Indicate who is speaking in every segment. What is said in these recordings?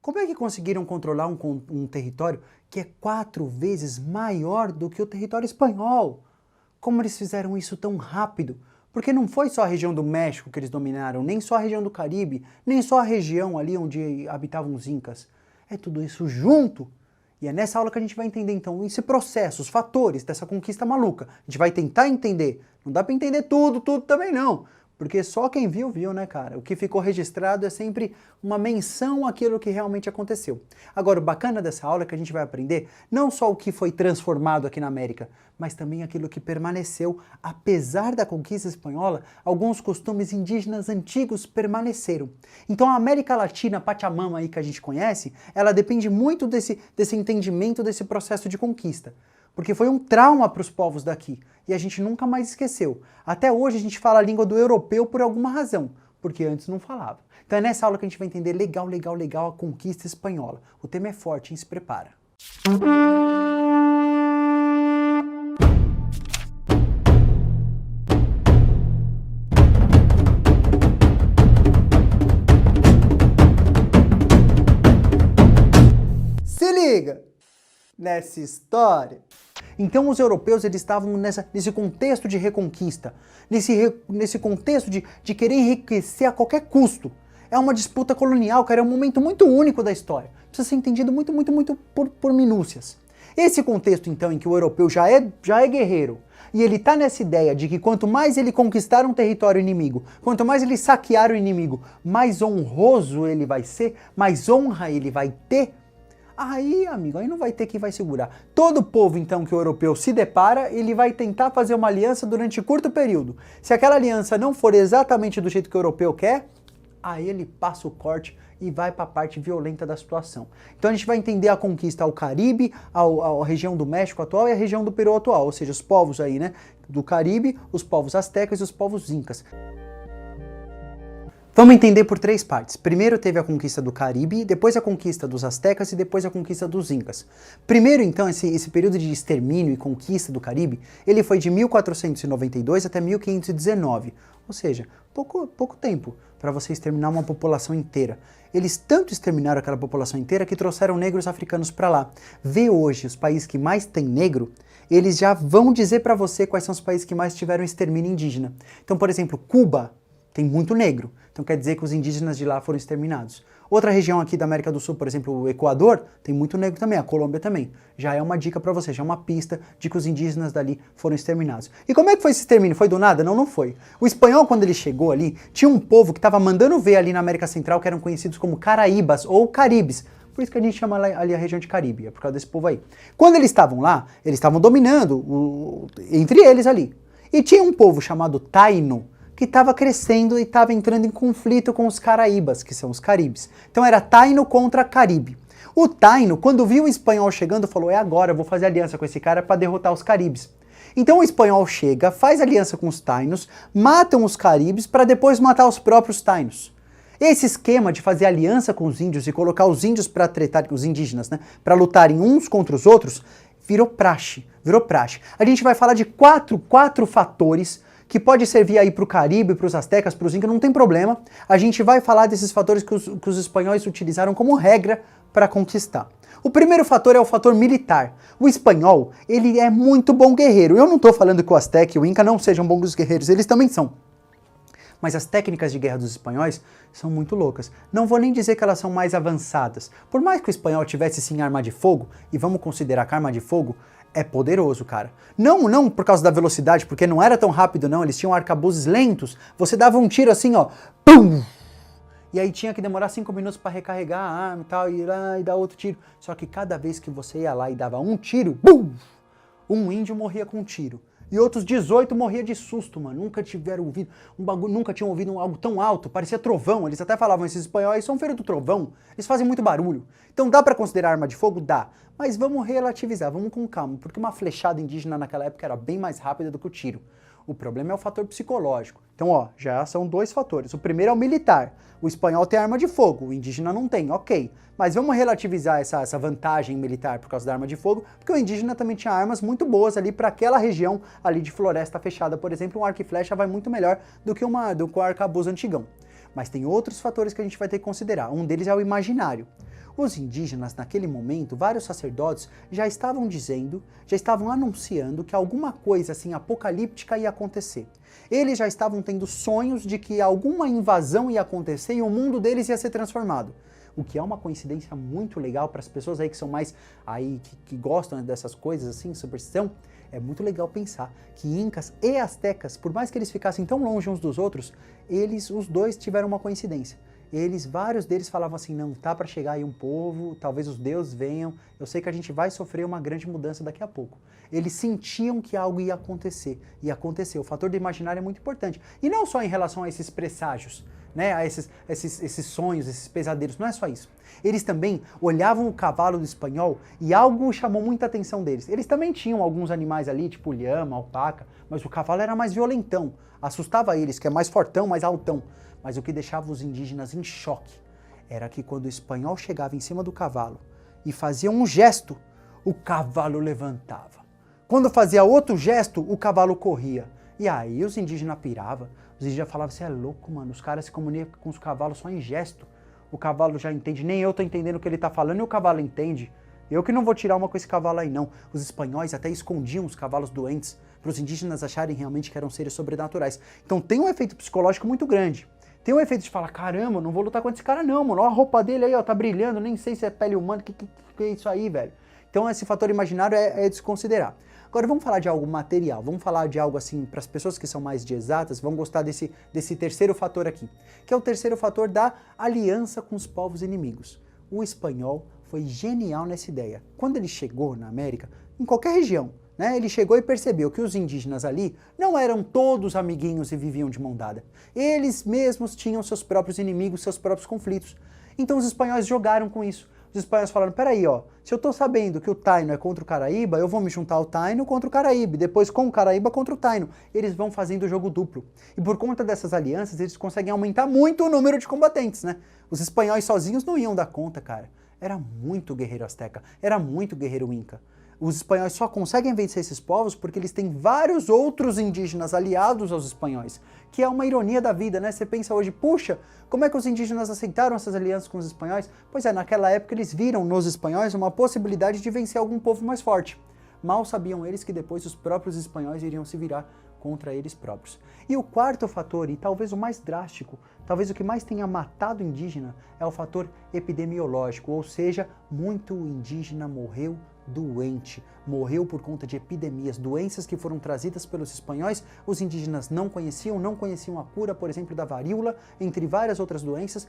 Speaker 1: Como é que conseguiram controlar um território que é 4 vezes maior do que o território espanhol? Como eles fizeram isso tão rápido? Porque não foi só a região do México que eles dominaram, nem só a região do Caribe, nem só a região ali onde habitavam os incas. É tudo isso junto. E é nessa aula que a gente vai entender então esse processo, os fatores dessa conquista maluca. A gente vai tentar entender. Não dá para entender tudo também não. Porque só quem viu, viu, né, cara? O que ficou registrado é sempre uma menção àquilo que realmente aconteceu. Agora, o bacana dessa aula é que a gente vai aprender não só o que foi transformado aqui na América, mas também aquilo que permaneceu. Apesar da conquista espanhola, alguns costumes indígenas antigos permaneceram. Então a América Latina, a Pachamama aí que a gente conhece, ela depende muito desse entendimento desse processo de conquista. Porque foi um trauma para os povos daqui, e a gente nunca mais esqueceu. Até hoje a gente fala a língua do europeu por alguma razão, porque antes não falava. Então é nessa aula que a gente vai entender legal a conquista espanhola. O tema é forte, hein? Se prepara. Se liga nessa história. Então os europeus eles estavam nesse contexto de reconquista, nesse contexto de querer enriquecer a qualquer custo. É uma disputa colonial, cara, é um momento muito único da história. Precisa ser entendido muito por minúcias. Esse contexto então em que o europeu já é guerreiro, e ele tá nessa ideia de que quanto mais ele conquistar um território inimigo, quanto mais ele saquear o inimigo, mais honroso ele vai ser, mais honra ele vai ter. Aí, amigo, aí não vai ter quem vai segurar. Todo povo, então, que o europeu se depara, ele vai tentar fazer uma aliança durante curto período. Se aquela aliança não for exatamente do jeito que o europeu quer, aí ele passa o corte e vai para a parte violenta da situação. Então a gente vai entender a conquista ao Caribe, à região do México atual e à região do Peru atual, ou seja, os povos aí, né, do Caribe, os povos astecas e os povos incas. Vamos entender por 3 partes. Primeiro teve a conquista do Caribe, depois a conquista dos astecas e depois a conquista dos incas. Primeiro, então, esse período de extermínio e conquista do Caribe, ele foi de 1492 até 1519. Ou seja, pouco tempo para você exterminar uma população inteira. Eles tanto exterminaram aquela população inteira que trouxeram negros africanos para lá. Vê hoje os países que mais têm negro, eles já vão dizer para você quais são os países que mais tiveram extermínio indígena. Então, por exemplo, Cuba tem muito negro, então quer dizer que os indígenas de lá foram exterminados. Outra região aqui da América do Sul, por exemplo, o Equador, tem muito negro também, a Colômbia também. Já é uma dica para você, já é uma pista de que os indígenas dali foram exterminados. E como é que foi esse extermínio? Foi do nada? Não, não foi. O espanhol, quando ele chegou ali, tinha um povo que estava mandando ver ali na América Central, que eram conhecidos como Caraíbas ou Caribes. Por isso que a gente chama ali a região de Caribe, é por causa desse povo aí. Quando eles estavam lá, eles estavam dominando entre eles ali. E tinha um povo chamado Taino, que estava crescendo e estava entrando em conflito com os Caraíbas, que são os Caribes. Então era Taino contra Caribe. O Taino, quando viu o espanhol chegando, falou, é agora, eu vou fazer aliança com esse cara para derrotar os Caribes. Então o espanhol chega, faz aliança com os Tainos, matam os Caribes para depois matar os próprios Tainos. Esse esquema de fazer aliança com os índios e colocar os índios para tretar, os indígenas, né, para lutarem uns contra os outros, virou praxe. A gente vai falar de quatro fatores que pode servir aí para o Caribe, para os astecas, para os incas, não tem problema. A gente vai falar desses fatores que os espanhóis utilizaram como regra para conquistar. O primeiro fator é o fator militar. O espanhol, ele é muito bom guerreiro. Eu não estou falando que o asteca e o inca não sejam bons guerreiros, eles também são. Mas as técnicas de guerra dos espanhóis são muito loucas. Não vou nem dizer que elas são mais avançadas. Por mais que o espanhol tivesse sim arma de fogo, e vamos considerar que a arma de fogo é poderoso, cara. Não por causa da velocidade, porque não era tão rápido não, eles tinham arcabuzes lentos. Você dava um tiro assim, ó, pum! E aí tinha que demorar 5 minutos para recarregar a arma e tal, e ir lá e dar outro tiro. Só que cada vez que você ia lá e dava um tiro, bum! Um índio morria com um tiro. E outros 18 morria de susto, mano. Nunca tiveram ouvido nunca tinham ouvido algo tão alto, parecia trovão. Eles até falavam, esses espanhóis são filhos do trovão. Eles fazem muito barulho. Então dá pra considerar arma de fogo? Dá. Mas vamos relativizar, vamos com calma, porque uma flechada indígena naquela época era bem mais rápida do que o tiro. O problema é o fator psicológico. Então, ó, já são 2 fatores. O primeiro é o militar. O espanhol tem arma de fogo, o indígena não tem, ok. Mas vamos relativizar essa vantagem militar por causa da arma de fogo, porque o indígena também tinha armas muito boas ali para aquela região ali de floresta fechada, por exemplo, um arco e flecha vai muito melhor do que um arcabuz antigão. Mas tem outros fatores que a gente vai ter que considerar. Um deles é o imaginário. Os indígenas, naquele momento, vários sacerdotes já estavam dizendo, já estavam anunciando que alguma coisa assim apocalíptica ia acontecer. Eles já estavam tendo sonhos de que alguma invasão ia acontecer e o mundo deles ia ser transformado. O que é uma coincidência muito legal para as pessoas aí que são mais aí que gostam dessas coisas assim, superstição. É muito legal pensar que incas e astecas, por mais que eles ficassem tão longe uns dos outros, os dois tiveram uma coincidência. Vários deles falavam assim, não, tá para chegar aí um povo, talvez os deuses venham, eu sei que a gente vai sofrer uma grande mudança daqui a pouco. Eles sentiam que algo ia acontecer, e aconteceu. O fator do imaginário é muito importante. E não só em relação a esses presságios, né, a esses sonhos, esses pesadelos, não é só isso. Eles também olhavam o cavalo do espanhol e algo chamou muita atenção deles. Eles também tinham alguns animais ali, tipo lhama, alpaca, mas o cavalo era mais violentão, assustava eles, que é mais fortão, mais altão. Mas o que deixava os indígenas em choque era que quando o espanhol chegava em cima do cavalo e fazia um gesto, o cavalo levantava. Quando fazia outro gesto, o cavalo corria. E aí os indígenas piravam, os indígenas falavam, você é louco, mano, os caras se comunicam com os cavalos só em gesto. O cavalo já entende, nem eu tô entendendo o que ele tá falando e o cavalo entende. Eu que não vou tirar uma com esse cavalo aí não. Os espanhóis até escondiam os cavalos doentes para os indígenas acharem realmente que eram seres sobrenaturais. Então tem um efeito psicológico muito grande. Tem um efeito de falar, caramba, não vou lutar contra esse cara não, mano. Olha a roupa dele aí, ó, tá brilhando, nem sei se é pele humana, que é isso aí, velho? Então esse fator imaginário é de se considerar. Agora vamos falar de algo material, vamos falar de algo assim, para as pessoas que são mais de exatas, vão gostar desse terceiro fator aqui, que é o terceiro fator da aliança com os povos inimigos. O espanhol foi genial nessa ideia. Quando ele chegou na América, em qualquer região, né, ele chegou e percebeu que os indígenas ali não eram todos amiguinhos e viviam de mão dada. Eles mesmos tinham seus próprios inimigos, seus próprios conflitos. Então os espanhóis jogaram com isso. Os espanhóis falaram, peraí, ó, se eu tô sabendo que o Taino é contra o Caraíba, eu vou me juntar ao Taino contra o Caraíba, depois com o Caraíba contra o Taino. Eles vão fazendo o jogo duplo. E por conta dessas alianças, eles conseguem aumentar muito o número de combatentes, né? Os espanhóis sozinhos não iam dar conta, cara. Era muito guerreiro asteca, era muito guerreiro inca. Os espanhóis só conseguem vencer esses povos porque eles têm vários outros indígenas aliados aos espanhóis, que é uma ironia da vida, né? Você pensa hoje, puxa, como é que os indígenas aceitaram essas alianças com os espanhóis? Pois é, naquela época eles viram nos espanhóis uma possibilidade de vencer algum povo mais forte. Mal sabiam eles que depois os próprios espanhóis iriam se virar contra eles próprios. E o quarto fator, e talvez o mais drástico, talvez o que mais tenha matado indígena, é o fator epidemiológico, ou seja, muito indígena morreu doente, morreu por conta de epidemias, doenças que foram trazidas pelos espanhóis, os indígenas não conheciam a cura, por exemplo, da varíola, entre várias outras doenças.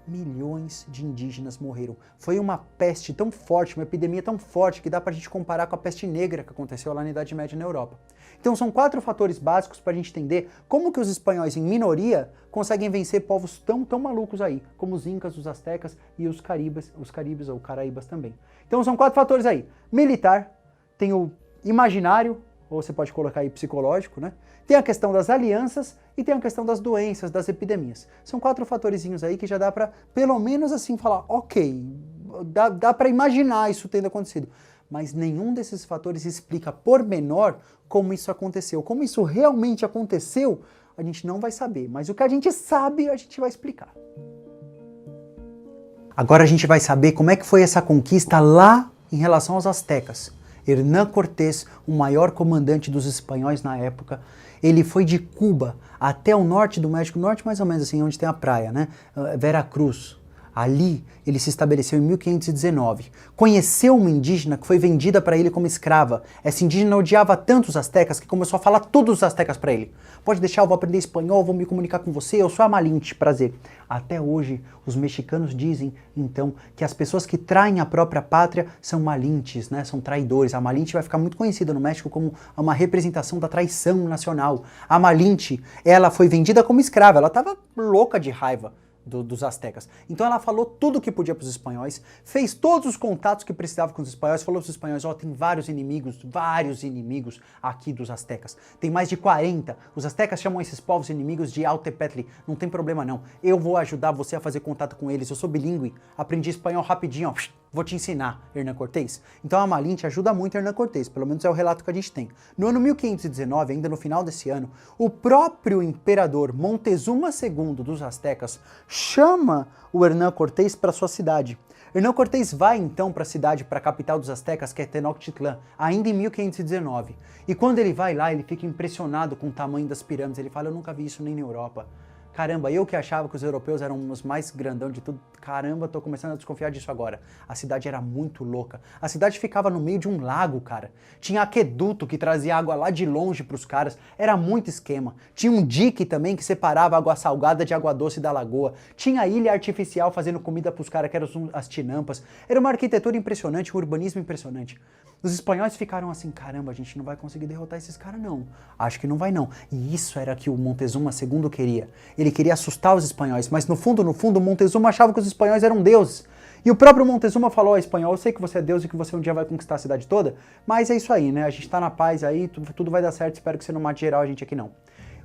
Speaker 1: Milhões de indígenas morreram. Foi uma peste tão forte, uma epidemia tão forte que dá pra gente comparar com a peste negra que aconteceu lá na Idade Média na Europa. Então são 4 fatores básicos pra gente entender como que os espanhóis em minoria conseguem vencer povos tão malucos aí, como os incas, os astecas e os caribes ou caraíbas também. Então são 4 fatores aí. Militar, tem o imaginário, ou você pode colocar aí psicológico, né? Tem a questão das alianças e tem a questão das doenças, das epidemias. São 4 fatorzinhos aí que já dá pra, pelo menos assim, falar, ok, dá pra imaginar isso tendo acontecido. Mas nenhum desses fatores explica por menor como isso aconteceu. Como isso realmente aconteceu, a gente não vai saber. Mas o que a gente sabe, a gente vai explicar. Agora a gente vai saber como é que foi essa conquista lá em relação aos astecas. Hernán Cortés, o maior comandante dos espanhóis na época, ele foi de Cuba até o norte do México, norte mais ou menos assim, onde tem a praia, né? Veracruz. Ali ele se estabeleceu em 1519. Conheceu uma indígena que foi vendida para ele como escrava. Essa indígena odiava tanto os astecas que começou a falar todos os astecas para ele. Pode deixar, eu vou aprender espanhol, vou me comunicar com você, eu sou a Malinche, prazer. Até hoje, os mexicanos dizem, então, que as pessoas que traem a própria pátria são malinches, né? São traidores. A Malinche vai ficar muito conhecida no México como uma representação da traição nacional. A Malinche, ela foi vendida como escrava, ela estava louca de raiva dos astecas. Então ela falou tudo o que podia para os espanhóis, fez todos os contatos que precisava com os espanhóis, falou para os espanhóis, ó, tem vários inimigos aqui dos astecas. Tem mais de 40. Os astecas chamam esses povos inimigos de Altepetli. Não tem problema não. Eu vou ajudar você a fazer contato com eles. Eu sou bilíngue, aprendi espanhol rapidinho, ó. Vou te ensinar, Hernán Cortés. Então a Malinche ajuda muito Hernán Cortés, pelo menos é o relato que a gente tem. No ano 1519, ainda no final desse ano, o próprio imperador Montezuma II dos Aztecas chama o Hernán Cortés para sua cidade. Hernán Cortés vai então para a cidade, para a capital dos Aztecas, que é Tenochtitlan, ainda em 1519. E quando ele vai lá, ele fica impressionado com o tamanho das pirâmides. Ele fala, eu nunca vi isso nem na Europa. Caramba, eu que achava que os europeus eram os mais grandão de tudo, caramba, tô começando a desconfiar disso agora. A cidade era muito louca. A cidade ficava no meio de um lago, cara. Tinha aqueduto que trazia água lá de longe pros caras. Era muito esquema. Tinha um dique também que separava água salgada de água doce da lagoa. Tinha ilha artificial fazendo comida pros caras, que eram as tinampas. Era uma arquitetura impressionante, um urbanismo impressionante. Os espanhóis ficaram assim, caramba, a gente não vai conseguir derrotar esses caras não. Acho que não vai não. E isso era que o Montezuma II queria. Ele queria assustar os espanhóis, mas no fundo, o Montezuma achava que os espanhóis eram deuses. E o próprio Montezuma falou, espanhol, eu sei que você é deus e que você um dia vai conquistar a cidade toda, mas é isso aí, né? A gente tá na paz aí, tudo vai dar certo, espero que você não mate geral a gente aqui não.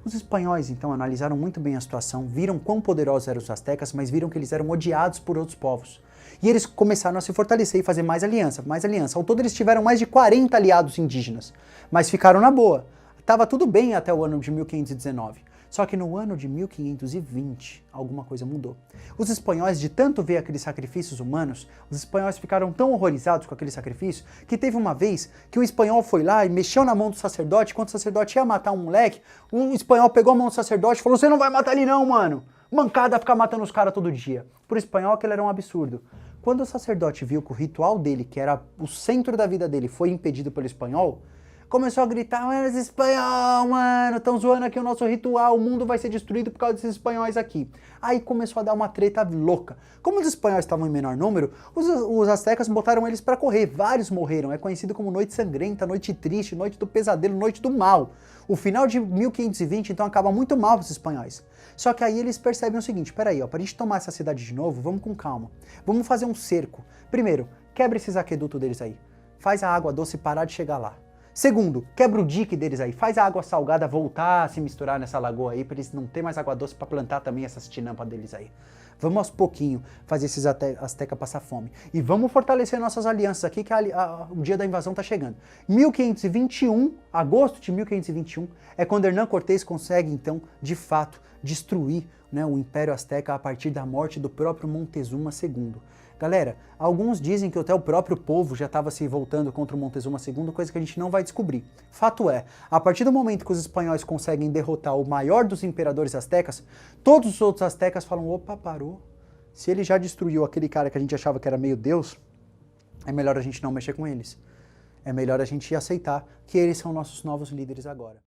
Speaker 1: Os espanhóis, então, analisaram muito bem a situação, viram quão poderosos eram os astecas, mas viram que eles eram odiados por outros povos. E eles começaram a se fortalecer e fazer mais aliança, mais aliança. Ao todo eles tiveram mais de 40 aliados indígenas, mas ficaram na boa. Tava tudo bem até o ano de 1519. Só que no ano de 1520, alguma coisa mudou. Os espanhóis, de tanto ver aqueles sacrifícios humanos, os espanhóis ficaram tão horrorizados com aquele sacrifício, que teve uma vez que um espanhol foi lá e mexeu na mão do sacerdote, quando o sacerdote ia matar um moleque, o espanhol pegou a mão do sacerdote e falou, você não vai matar ele não, mano! Mancada ficar matando os caras todo dia. Pro espanhol aquilo era um absurdo. Quando o sacerdote viu que o ritual dele, que era o centro da vida dele, foi impedido pelo espanhol, começou a gritar, mano, esse espanhol, mano, estão zoando aqui o nosso ritual, o mundo vai ser destruído por causa desses espanhóis aqui. Aí começou a dar uma treta louca. Como os espanhóis estavam em menor número, os astecas botaram eles pra correr, vários morreram, é conhecido como Noite Sangrenta, Noite Triste, Noite do Pesadelo, Noite do Mal. O final de 1520, então, acaba muito mal para os espanhóis. Só que aí eles percebem o seguinte, peraí, ó, pra gente tomar essa cidade de novo, vamos com calma. Vamos fazer um cerco. Primeiro, quebra esses aquedutos deles aí. Faz a água doce parar de chegar lá. Segundo, quebra o dique deles aí, faz a água salgada voltar a se misturar nessa lagoa aí, pra eles não ter mais água doce pra plantar também essas tinampas deles aí. Vamos aos pouquinho fazer esses astecas passar fome. E vamos fortalecer nossas alianças aqui, que o dia da invasão tá chegando. 1521, agosto de 1521, é quando Hernán Cortés consegue, então, de fato, destruir, né, o Império Azteca a partir da morte do próprio Montezuma II. Galera, alguns dizem que até o próprio povo já estava se voltando contra o Montezuma II, coisa que a gente não vai descobrir. Fato é, a partir do momento que os espanhóis conseguem derrotar o maior dos imperadores astecas, todos os outros astecas falam, opa, parou. Se ele já destruiu aquele cara que a gente achava que era meio deus, é melhor a gente não mexer com eles. É melhor a gente aceitar que eles são nossos novos líderes agora.